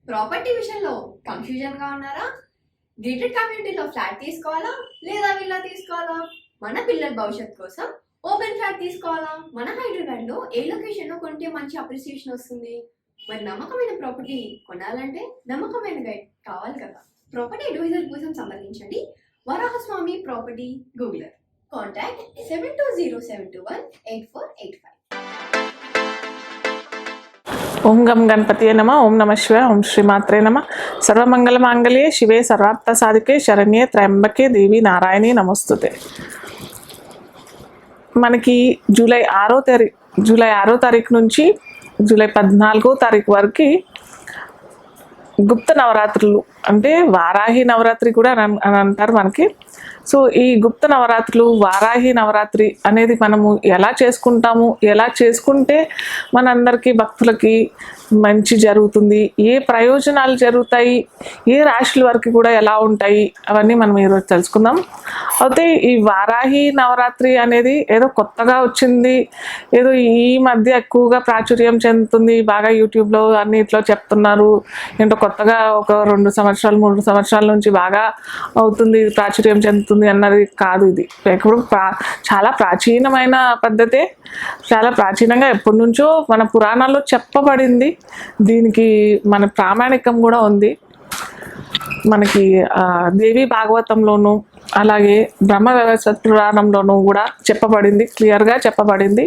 Property విషయంలో కన్ఫ్యూజన్గా ఉన్నారా? Gated కమ్యూనిటీలో ఫ్లాట్ తీసుకోవాలా లేదా విల్లా తీసుకోవాలా? మన పిల్లల భవిష్యత్ కోసం ఓపెన్ ఫ్లాట్ తీసుకోవాలా? మన హైదరాబాద్లో ఏ లొకేషన్లో కొంటే మంచి అప్రిసియేషన్ వస్తుంది? మరి నమ్మకమైన ప్రాపర్టీ కొనాలంటే నమ్మకమైన గైడ్ కావాలి కదా. ప్రాపర్టీ అడ్వైజర్ కోసం సంప్రదించండి వరాహస్వామి ప్రాపర్టీ గూగులర్. కాంటాక్ట్ 7207218485. ఓం గం గణపతియే నమ. ఓం నమ శివాయ. ఓం శ్రీమాత్రే నమ. సర్వమంగళ మాంగళ్యే శివే సర్వార్థ సాధికే శరణ్యే త్రయంబకే దేవి నారాయణి నమస్తుతే. మనకి జూలై 6వ తారీఖు నుంచి జూలై 14వ తారీఖు వరకు గుప్త నవరాత్రులు అంటే వారాహి నవరాత్రి కూడా అని అంటారు మనకి. సో ఈ గుప్త నవరాత్రులు వారాహి నవరాత్రి అనేది మనము ఎలా చేసుకుంటాము, ఎలా చేసుకుంటే మనందరికీ భక్తులకి మంచి జరుగుతుంది, ఏ ప్రయోజనాలు జరుగుతాయి, ఏ రాశుల వరకు కూడా ఎలా ఉంటాయి, అవన్నీ మనం ఈరోజు తెలుసుకుందాం. అయితే ఈ వారాహి నవరాత్రి అనేది ఏదో కొత్తగా వచ్చింది, ఏదో ఈ మధ్య ఎక్కువగా ప్రాచుర్యం చెందుతుంది, బాగా యూట్యూబ్లో అన్నిట్లో చెప్తున్నారు, ఏంటో కొత్తగా ఒక 2 సంవత్సరాలు 3 సంవత్సరాల నుంచి బాగా అవుతుంది, ప్రాచుర్యం చెందుతుంది అన్నది కాదు. ఇది ఎప్పుడు చాలా ప్రాచీనమైన పద్ధతే, చాలా ప్రాచీనంగా ఎప్పటి నుంచో మన పురాణాల్లో చెప్పబడింది. దీనికి మన ప్రామాణికం కూడా ఉంది. మనకి దేవి భాగవతంలోను అలాగే బ్రహ్మ వ్యవస్థ పురాణంలోనూ కూడా చెప్పబడింది, క్లియర్గా చెప్పబడింది.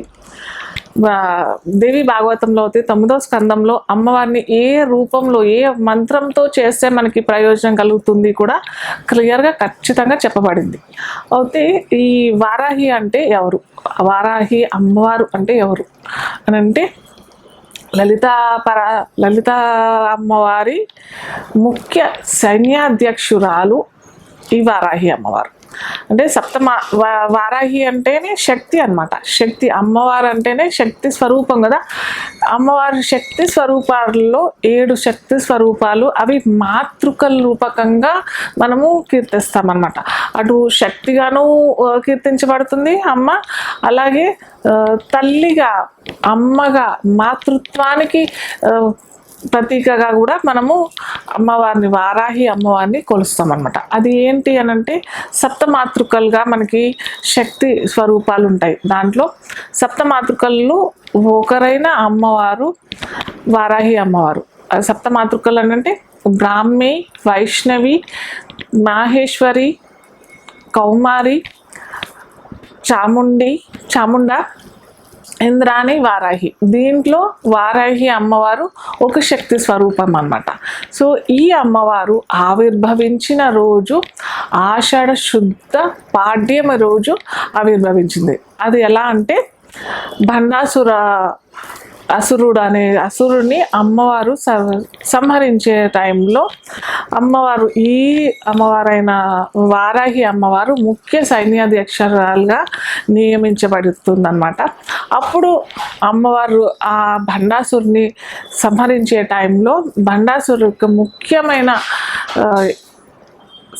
దేవి భాగవతంలో అయితే 9వ స్కందంలో అమ్మవారిని ఏ రూపంలో ఏ మంత్రంతో చేస్తే మనకి ప్రయోజనం కలుగుతుంది కూడా క్లియర్గా ఖచ్చితంగా చెప్పబడింది. అయితే ఈ వారాహి అంటే ఎవరు, వారాహి అమ్మవారు అంటే ఎవరు అని అంటే లలిత అమ్మవారి ముఖ్య సైన్యాధ్యక్షురాలు ఈ వారాహి అమ్మవారు. అంటే వారాహి అంటేనే శక్తి అన్నమాట. శక్తి అమ్మవారు అంటేనే శక్తి స్వరూపం కదా. అమ్మవారి శక్తి స్వరూపాలలో 7 శక్తి స్వరూపాలు, అవి మాతృకల రూపకంగా మనము కీర్తిస్తామన్నమాట. అటు శక్తిగాను కీర్తించబడుతుంది అమ్మ, అలాగే తల్లిగా అమ్మగా మాతృత్వానికి ప్రతీకగా కూడా మనము అమ్మవారిని వారాహి అమ్మవారిని కొలుస్తాం అన్నమాట. అది ఏంటి అని అంటే సప్తమాతృకలుగా మనకి శక్తి స్వరూపాలు ఉంటాయి. దాంట్లో సప్తమాతృకల్లో ఒకరైన అమ్మవారు వారాహి అమ్మవారు. సప్తమాతృకలు అని అంటే బ్రాహ్మి, వైష్ణవి, మాహేశ్వరి, కౌమారి, చాముండ, ఇంద్రాణి, వారాహి. దీంట్లో వారాహి అమ్మవారు ఒక శక్తి స్వరూపం అన్నమాట. సో ఈ అమ్మవారు ఆవిర్భవించిన రోజు ఆషాఢ శుద్ధ పాడ్యమి రోజు ఆవిర్భవించింది. అది ఎలా అంటే అసురుడు అనే అసురుడిని అమ్మవారు సంహరించే టైంలో ఈ అమ్మవారైన వారాహి అమ్మవారు ముఖ్య సైన్యాధ్యక్షురాలుగా నియమించబడుతుందన్నమాట. అప్పుడు అమ్మవారు ఆ భండాసురుని సంహరించే టైంలో భండాసురు యొక్క ముఖ్యమైన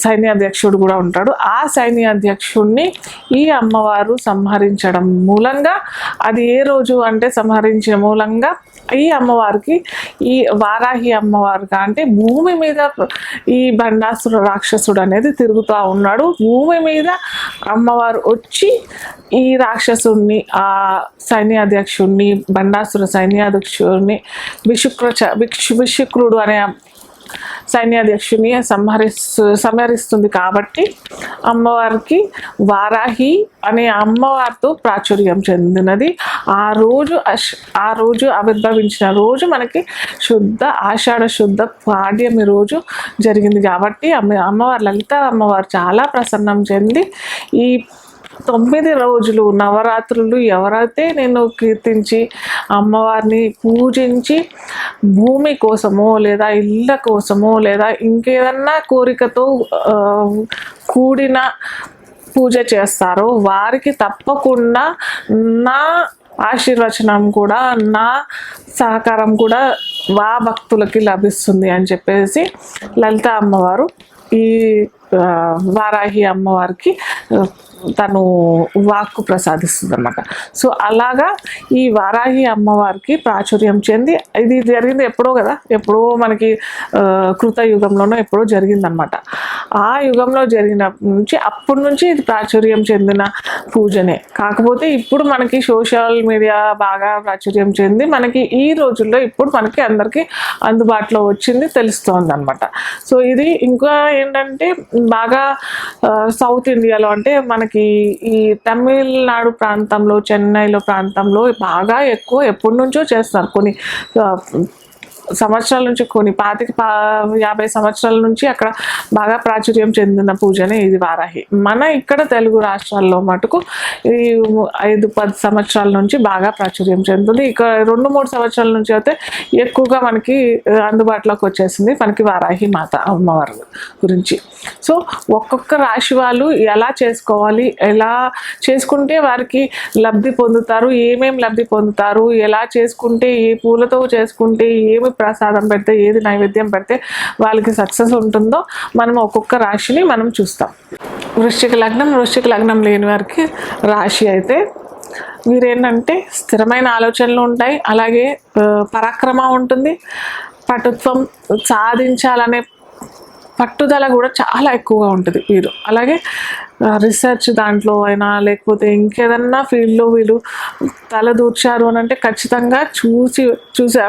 సైన్యాధ్యక్షుడు కూడా ఉంటాడు. ఆ సైన్యాధ్యక్షుడిని ఈ అమ్మవారు సంహరించడం మూలంగా, అది ఏ రోజు అంటే సంహరించే మూలంగా ఈ అమ్మవారికి, ఈ వారాహి అమ్మవారుగా అంటే భూమి మీద ఈ భండాసుర రాక్షసుడు అనేది తిరుగుతూ ఉన్నాడు. భూమి మీద అమ్మవారు వచ్చి ఈ రాక్షసుడిని, ఆ సైన్యాధ్యక్షుడిని, భండాసుర సైన్యాధ్యక్షుడిని విశుక్రుడు అనే సైన్యాధ్యక్షుని సంహరిస్తుంది. కాబట్టి అమ్మవారికి వారాహి అనే అమ్మవారితో ప్రాచుర్యం చెందినది. ఆ రోజు ఆవిర్భవించిన రోజు మనకి ఆషాఢ శుద్ధ పాడ్యమి రోజు జరిగింది. కాబట్టి అమ్మవారు లలిత అమ్మవారు చాలా ప్రసన్నం చెంది ఈ 9 రోజులు నవరాత్రులు ఎవరైతే నేను కీర్తించి అమ్మవారిని పూజించి భూమి కోసమో లేదా ఇళ్ళ కోసమో లేదా ఇంకేదన్నా కోరికతో కూడిన పూజ చేస్తారో వారికి తప్పకుండా నా ఆశీర్వచనం కూడా, నా సహకారం కూడా భక్తులకి లభిస్తుంది అని చెప్పేసి లలిత అమ్మవారు ఈ వారాహి అమ్మవారికి తను వాక్కు ప్రసాదిస్తుంది అనమాట. సో అలాగా ఈ వారాహి అమ్మవారికి ప్రాచుర్యం చెంది, ఇది జరిగింది ఎప్పుడో కదా, ఎప్పుడో మనకి కృతయుగంలోనో ఎప్పుడో జరిగిందనమాట. ఆ యుగంలో జరిగిన నుంచి అప్పటి నుంచి ఇది ప్రాచుర్యం చెందిన పూజనే. కాకపోతే ఇప్పుడు మనకి సోషల్ మీడియా బాగా ప్రాచుర్యం చెంది మనకి ఈ రోజుల్లో ఇప్పుడు మనకి అందరికీ అందుబాటులో వచ్చింది, తెలుస్తోంది అనమాట. సో ఇది ఇంకా ఏంటంటే బాగా సౌత్ ఇండియాలో అంటే మనకి ఈ తమిళనాడు ప్రాంతంలో, చెన్నైలో ప్రాంతంలో బాగా ఎక్కువ ఎప్పటి నుంచో చేస్తారు. కొన్ని సంవత్సరాల నుంచి, కొన్ని 50 సంవత్సరాల నుంచి అక్కడ బాగా ప్రాచుర్యం చెందిన పూజనే ఇది వారాహి. మన ఇక్కడ తెలుగు రాష్ట్రాల్లో మటుకు ఈ 5-10 సంవత్సరాల నుంచి బాగా ప్రాచుర్యం చెందుతుంది. ఇక 2-3 సంవత్సరాల నుంచి అయితే ఎక్కువగా మనకి అందుబాటులోకి వచ్చేసింది మనకి వారాహి మాత అమ్మవారి గురించి. సో ఒక్కొక్క రాశి వాళ్ళు ఎలా చేసుకోవాలి, ఎలా చేసుకుంటే వారికి లబ్ధి పొందుతారు, ఏమేమి లబ్ధి పొందుతారు, ఎలా చేసుకుంటే, ఏ పూలతో చేసుకుంటే, ఏమి ప్రసాదం పెడితే, ఏది నైవేద్యం పెడితే వాళ్ళకి సక్సెస్ ఉంటుందో మనం ఒక్కొక్క రాశిని మనం చూస్తాం. వృశ్చిక లగ్నం లేని వారికి రాశి అయితే వీరేంటంటే స్థిరమైన ఆలోచనలు ఉంటాయి, అలాగే పరాక్రమ ఉంటుంది, పటుత్వం, సాధించాలనే పట్టుదల కూడా చాలా ఎక్కువగా ఉంటుంది వీరు. అలాగే రీసెర్చ్ దాంట్లో అయినా లేకపోతే ఇంకేదన్నా ఫీల్డ్లో వీళ్ళు తలదూర్చారు అని అంటే ఖచ్చితంగా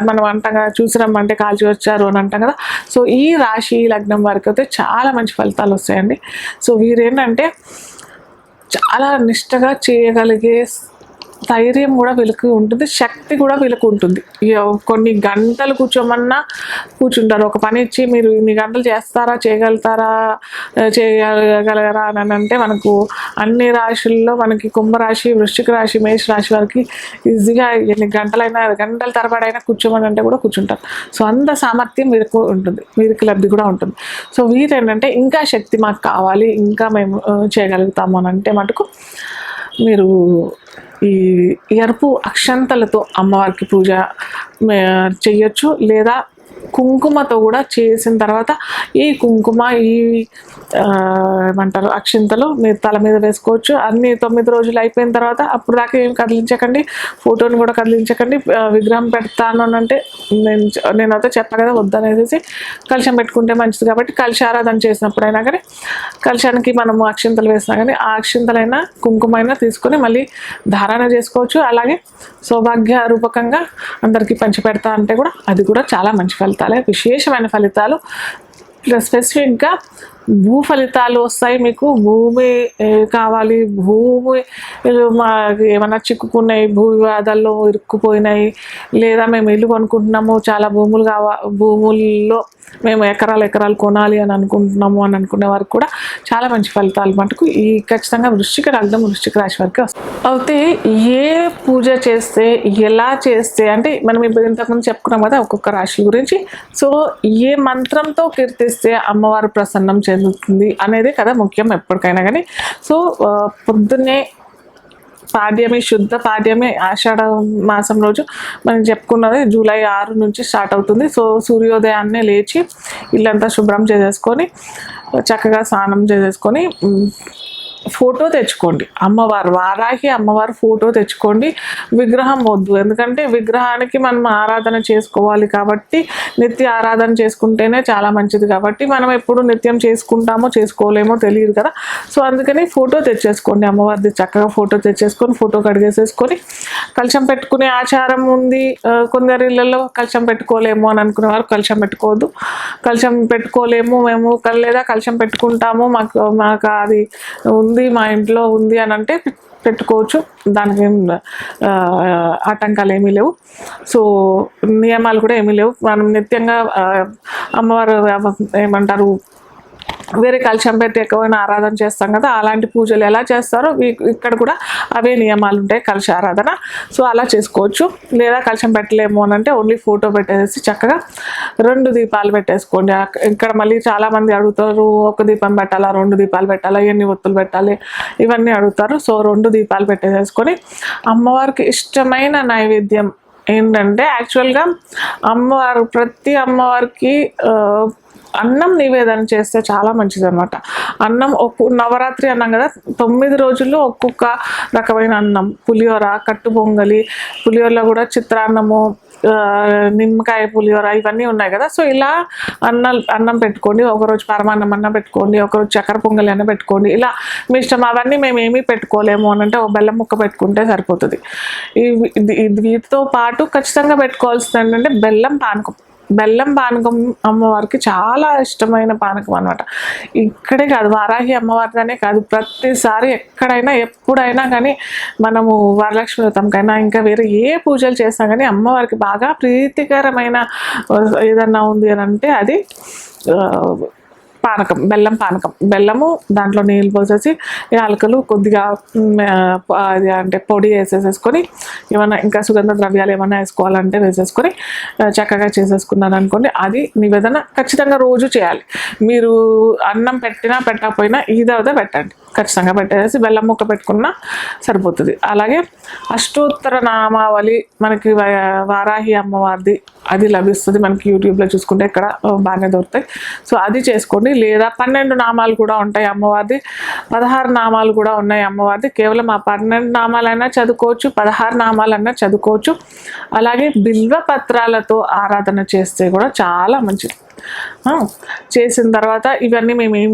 మనం అంటాం, చూసిరమ్మంటే కాల్చి వచ్చారు అని అంటాం కదా. సో ఈ రాశి లగ్నం వారికి అయితే చాలా మంచి ఫలితాలు వస్తాయండి. సో వీరేంటంటే చాలా నిష్టగా చేయగలిగే ధైర్యం కూడా వీళ్ళకి ఉంటుంది, శక్తి కూడా వీళ్ళకి ఉంటుంది. కొన్ని గంటలు కూర్చోమన్నా కూర్చుంటారు. ఒక పని ఇచ్చి మీరు ఇన్ని గంటలు చేయగలగరా అని అంటే మనకు అన్ని రాశుల్లో మనకి కుంభరాశి, వృశ్చిక రాశి, మేష రాశి వారికి ఈజీగా ఎన్ని గంటలైనా, గంటల తరబడైనా కూర్చోమని అంటే కూడా కూర్చుంటారు. సో అంత సామర్థ్యం వీరికి ఉంటుంది, వీరికి లబ్ధి కూడా ఉంటుంది. సో వీరేంటంటే ఇంకా శక్తి మాకు కావాలి, ఇంకా మేము చేయగలుగుతాము అని అంటే మటుకు మీరు ఈ ఎరుపు అక్షంతలతో అమ్మవారికి పూజ చేయొచ్చు, లేదా కుంకుమతో కూడా చేసిన తర్వాత ఈ కుంకుమ, ఈ ఏమంటారు అక్షింతలు మీరు తల మీద వేసుకోవచ్చు. అన్ని 9 రోజులు అయిపోయిన తర్వాత అప్పుడు దాకా ఏం కదిలించకండి, ఫోటోని కూడా కదిలించకండి. విగ్రహం పెడతాను అని అంటే నేనైతే చెప్పా కదా వద్దనేసి, కలశం పెట్టుకుంటే మంచిది కాబట్టి కలశారాధన చేసినప్పుడైనా కానీ కలశానికి మనము అక్షింతలు వేసినా కానీ ఆ అక్షింతలైనా కుంకుమైనా తీసుకొని మళ్ళీ ధారణ చేసుకోవచ్చు. అలాగే సౌభాగ్య రూపకంగా అందరికీ పంచిపెడతా అంటే కూడా అది కూడా చాలా మంచి ఫలితాలే, విశేషమైన ఫలితాలు. స్పెసిఫిక్గా భూ ఫలితాలు వస్తాయి మీకు. భూమి కావాలి, భూమి ఏమైనా చిక్కుకున్నాయి, భూ వివాదాల్లో ఇరుక్కుపోయినాయి, లేదా మేము ఇల్లు కొనుక్కుంటున్నాము, చాలా భూముల్లో మేము ఎకరాలు కొనాలి అని అనుకుంటున్నాము అని అనుకునే వారికి కూడా చాలా మంచి ఫలితాలు మటుకు ఈ ఖచ్చితంగా వృశ్చిక లగ్నం, వృశ్చిక రాశి వారికి వస్తాయి. అయితే ఏ పూజ చేస్తే, ఎలా చేస్తే అంటే మనం ఇప్పుడు ఇంతకుముందు చెప్పుకున్నాం కదా ఒక్కొక్క రాశి గురించి. సో ఏ మంత్రంతో కీర్తిస్తే అమ్మవారు ప్రసన్నం చెందుతుంది అనేది కదా ముఖ్యం ఎప్పటికైనా కానీ. సో పొద్దున్నే పాడ్యమి, శుద్ధ పాడ్యమి ఆషాఢ మాసం రోజు మనం చెప్పుకున్నది జూలై 6 నుంచి స్టార్ట్ అవుతుంది. సో సూర్యోదయాన్నే లేచి ఇల్లంతా శుభ్రం చేసేసుకొని చక్కగా స్నానం చేసేసుకొని ఫోటో తెచ్చుకోండి. వారాహి అమ్మవారు ఫోటో తెచ్చుకోండి. విగ్రహం వద్దు, ఎందుకంటే విగ్రహానికి మనం ఆరాధన చేసుకోవాలి కాబట్టి, నిత్య ఆరాధన చేసుకుంటేనే చాలా మంచిది కాబట్టి మనం ఎప్పుడు నిత్యం చేసుకుంటామో చేసుకోలేమో తెలియదు కదా. సో అందుకని ఫోటో తెచ్చేసుకోండి అమ్మవారిది. చక్కగా ఫోటో తెచ్చేసుకొని ఫోటో కడిగేసేసుకొని కలశం పెట్టుకునే ఆచారం ఉంది. కొందరి ఇళ్ళల్లో కలశం పెట్టుకోలేము అని అనుకునేవారు కలశం పెట్టుకోవద్దు. కలశం పెట్టుకోలేము మేము, లేదా కలశం పెట్టుకుంటాము, మాకు అది ఉంది, మా ఇంట్లో ఉంది అని అంటే పెట్టుకోవచ్చు. దానికి ఏం ఆటంకాలు ఏమీ లేవు. సో నియమాలు కూడా ఏమీ లేవు. మనం నిత్యంగా అమ్మవారు ఏమంటారు వేరే కలశం పెట్టి ఎక్కువైనా ఆరాధన చేస్తాం కదా, అలాంటి పూజలు ఎలా చేస్తారో ఇక్కడ కూడా అవే నియమాలు ఉంటాయి కలశ ఆరాధన. సో అలా చేసుకోవచ్చు. లేదా కలశం పెట్టలేము అని అంటే ఓన్లీ ఫోటో పెట్టేసి చక్కగా 2 దీపాలు పెట్టేసుకోండి. ఇక్కడ మళ్ళీ చాలామంది అడుగుతారు, 1 దీపం పెట్టాలా, 2 దీపాలు పెట్టాలా, ఎన్ని ఒత్తులు పెట్టాలి, ఇవన్నీ అడుగుతారు. సో 2 దీపాలు పెట్టేసుకొని అమ్మవారికి ఇష్టమైన నైవేద్యం ఏంటంటే యాక్చువల్గా ప్రతి అమ్మవారికి అన్నం నివేదన చేస్తే చాలా మంచిది అనమాట. అన్నం నవరాత్రి అన్నాం కదా, 9 రోజుల్లో ఒక్కొక్క రకమైన అన్నం, పులిహోర, కట్టు పొంగలి, పులిహోరలో కూడా చిత్రాన్నము, నిమ్మకాయ పులిహోర ఇవన్నీ ఉన్నాయి కదా. సో ఇలా అన్నం పెట్టుకోండి, ఒకరోజు పరమాన్నం అన్న పెట్టుకోండి, ఒకరోజు చక్కెర పొంగలి అన్న పెట్టుకోండి. ఇలా మీ ఇష్టం. అవన్నీ మేము ఏమీ పెట్టుకోలేము అని అంటే ఒక బెల్లం ముక్క పెట్టుకుంటే సరిపోతుంది. వీటితో పాటు ఖచ్చితంగా పెట్టుకోవాల్సింది ఏంటంటే బెల్లం పానకం. బెల్లం పానకం అమ్మవారికి చాలా ఇష్టమైన పానకం అనమాట. ఇక్కడే కాదు, వారాహి అమ్మవారిదనే కాదు, ప్రతిసారి ఎక్కడైనా ఎప్పుడైనా కానీ మనము వరలక్ష్మి వ్రతంకైనా ఇంకా వేరే ఏ పూజలు చేసినా కానీ అమ్మవారికి బాగా ప్రీతికరమైన ఏదన్నా ఉంది అని అంటే అది పానకం, బెల్లం పానకం. బెల్లము దాంట్లో నీళ్ళు పోసేసి యాలకులు కొద్దిగా అది అంటే పొడి వేసేసుకొని, ఏమైనా ఇంకా సుగంధ ద్రవ్యాలు ఏమైనా వేసుకోవాలంటే వేసేసుకొని చక్కగా చేసేసుకున్నాను అనుకోండి. అది నివేదన ఖచ్చితంగా రోజు చేయాలి. మీరు అన్నం పెట్టినా పెట్టకపోయినా ఇదే పెట్టండి, ఖచ్చితంగా పెట్టేసి బెల్లం ముక్క పెట్టుకున్నా సరిపోతుంది. అలాగే అష్టోత్తర నామావళి మనకి వారాహి అమ్మవారిది అది లభిస్తుంది మనకి యూట్యూబ్లో చూసుకుంటే, ఇక్కడ బాగానే దొరుకుతాయి. సో అది చేసుకోండి. లేదా 12 నామాలు కూడా ఉంటాయి అమ్మవారిది, 16 నామాలు కూడా ఉన్నాయి అమ్మవారిది. కేవలం ఆ 12 నామాలైనా చదువుకోవచ్చు, 16 నామాలైనా చదువుకోవచ్చు. అలాగే బిల్వ పత్రాలతో ఆరాధన చేస్తే కూడా చాలా మంచిది. చేసిన తర్వాత ఇవన్నీ మేము ఏం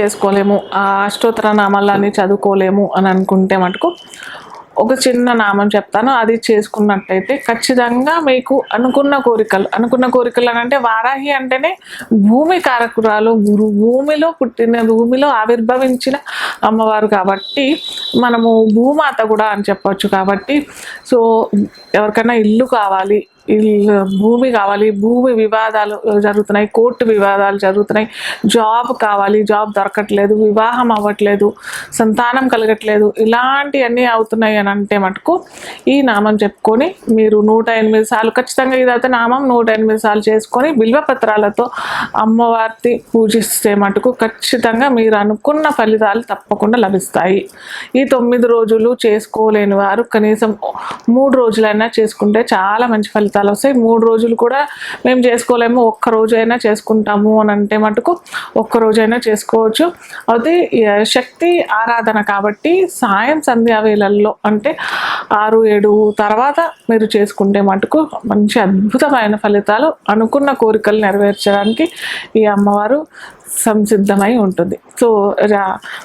చేసుకోలేము ఆ అష్టోత్తర నామాలని చదువుకోలేము అని అనుకుంటే మటుకు ఒక చిన్న నామం చెప్తాను, అది చేసుకున్నట్టయితే ఖచ్చితంగా మీకు అనుకున్న కోరికలు అని అంటే వారాహి అంటేనే భూమి కారకురాలు, భూమిలో పుట్టిన, భూమిలో ఆవిర్భవించిన అమ్మవారు కాబట్టి మనము భూమాత కూడా అని చెప్పవచ్చు. కాబట్టి సో ఎవరికైనా ఇల్లు కావాలి, భూమి కావాలి, భూమి వివాదాలు జరుగుతున్నాయి, కోర్టు వివాదాలు జరుగుతున్నాయి, జాబ్ కావాలి, జాబ్ దొరకట్లేదు, వివాహం అవ్వట్లేదు, సంతానం కలగట్లేదు, ఇలాంటివన్నీ అవుతున్నాయి అని అంటే మటుకు ఈ నామం చెప్పుకొని మీరు 108 సార్లు, ఖచ్చితంగా ఇదైతే నామం 108 సార్లు చేసుకొని బిల్వపత్రాలతో అమ్మవారిని పూజిస్తే మటుకు ఖచ్చితంగా మీరు అనుకున్న ఫలితాలు తప్పకుండా లభిస్తాయి. ఈ 9 రోజులు చేసుకోలేని వారు కనీసం 3 రోజులైనా చేసుకుంటే చాలా మంచి ఫలితాలు వస్తాయి. 3 రోజులు కూడా మేము చేసుకోలేము, ఒక్క రోజు అయినా చేసుకుంటాము అని అంటే మటుకు ఒక్క రోజైనా చేసుకోవచ్చు. అది శక్తి ఆరాధన కాబట్టి సాయం సంధ్యా వేళల్లో అంటే 6-7 తర్వాత మీరు చేసుకుంటే మటుకు మంచి అద్భుతమైన ఫలితాలు, అనుకున్న కోరికలు నెరవేర్చడానికి ఈ అమ్మవారు సంసిద్ధమై ఉంటుంది. సో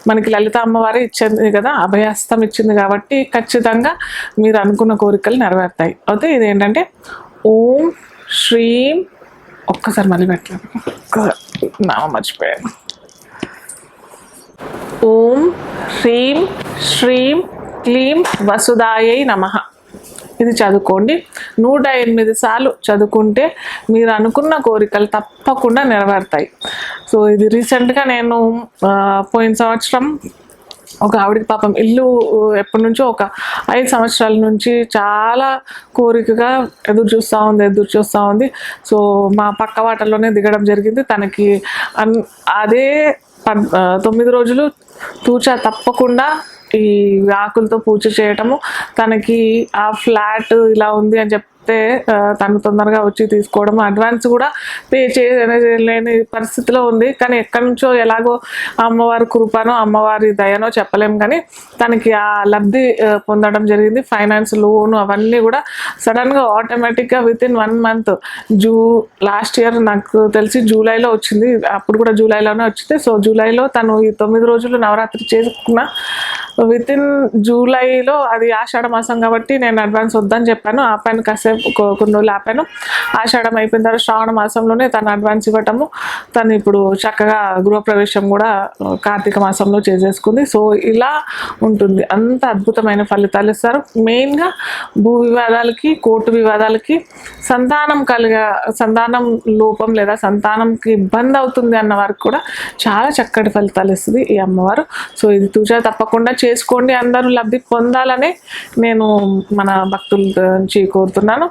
మనకి లలిత అమ్మవారే ఇచ్చింది కదా, అభయహస్తం ఇచ్చింది కాబట్టి ఖచ్చితంగా మీరు అనుకున్న కోరికలు నెరవేరుతాయి. అయితే ఇదేంటంటే ఓం శ్రీం, ఒక్కసారి మళ్ళీ పెట్టలేదు, నామం మర్చిపోయాను. ఓం హ్రీం శ్రీం క్లీం వసుదాయై నమః. ఇది చదువుకోండి. 108 సార్లు చదువుకుంటే మీరు అనుకున్న కోరికలు తప్పకుండా నెరవేరుతాయి. సో ఇది రీసెంట్గా నేను పోయిన సంవత్సరం ఒక ఆవిడకి పాపం ఇల్లు ఎప్పటి నుంచో ఒక 5 సంవత్సరాల నుంచి చాలా కోరికగా ఎదురు చూస్తూ ఉంది. సో మా పక్క వాటల్లోనే దిగడం జరిగింది. తనకి అదే 9 రోజులు తూచా తప్పకుండా ఈ ఆకులతో పూజ చేయటము, తనకి ఆ ఫ్లాట్ ఇలా ఉంది అని చెప్తే తను తొందరగా వచ్చి తీసుకోవడం, అడ్వాన్స్ కూడా పే చేయలేని పరిస్థితిలో ఉంది. కానీ ఎక్కడి నుంచో ఎలాగో అమ్మవారి కృపనో అమ్మవారి దయనో చెప్పలేము, కానీ తనకి ఆ లబ్ధి పొందడం జరిగింది. ఫైనాన్స్ లోను అవన్నీ కూడా సడన్గా ఆటోమేటిక్గా వితిన్ 1 మంత్ లాస్ట్ ఇయర్ నాకు తెలిసి జూలైలో వచ్చింది. అప్పుడు కూడా జూలైలోనే వచ్చింది. సో జూలైలో తను ఈ 9 రోజులు నవరాత్రి చేసుకున్న వితిన్ జూలైలో, అది ఆషాఢ మాసం కాబట్టి నేను అడ్వాన్స్ వద్దని చెప్పాను, ఆపాను, కాసేపు కొన్ని రోజులు ఆపాను. ఆషాఢం అయిపోయిన తర్వాత శ్రావణ మాసంలోనే తను అడ్వాన్స్ ఇవ్వటము, తను ఇప్పుడు చక్కగా గృహప్రవేశం కూడా కార్తీక మాసంలో చేసేసుకుంది. సో ఇలా ఉంటుంది, అంత అద్భుతమైన ఫలితాలు ఇస్తారు. మెయిన్గా భూ వివాదాలకి, కోర్టు వివాదాలకి, సంతానం లోపం లేదా సంతానంకి ఇబ్బంది అవుతుంది అన్న వారికి కూడా చాలా చక్కటి ఫలితాలు ఇస్తుంది ఈ అమ్మవారు. సో ఇది తూచా తప్పకుండా చేసుకోండి, అందరూ లబ్ధి పొందాలని నేను మన భక్తుల నుంచి కోరుతున్నాను.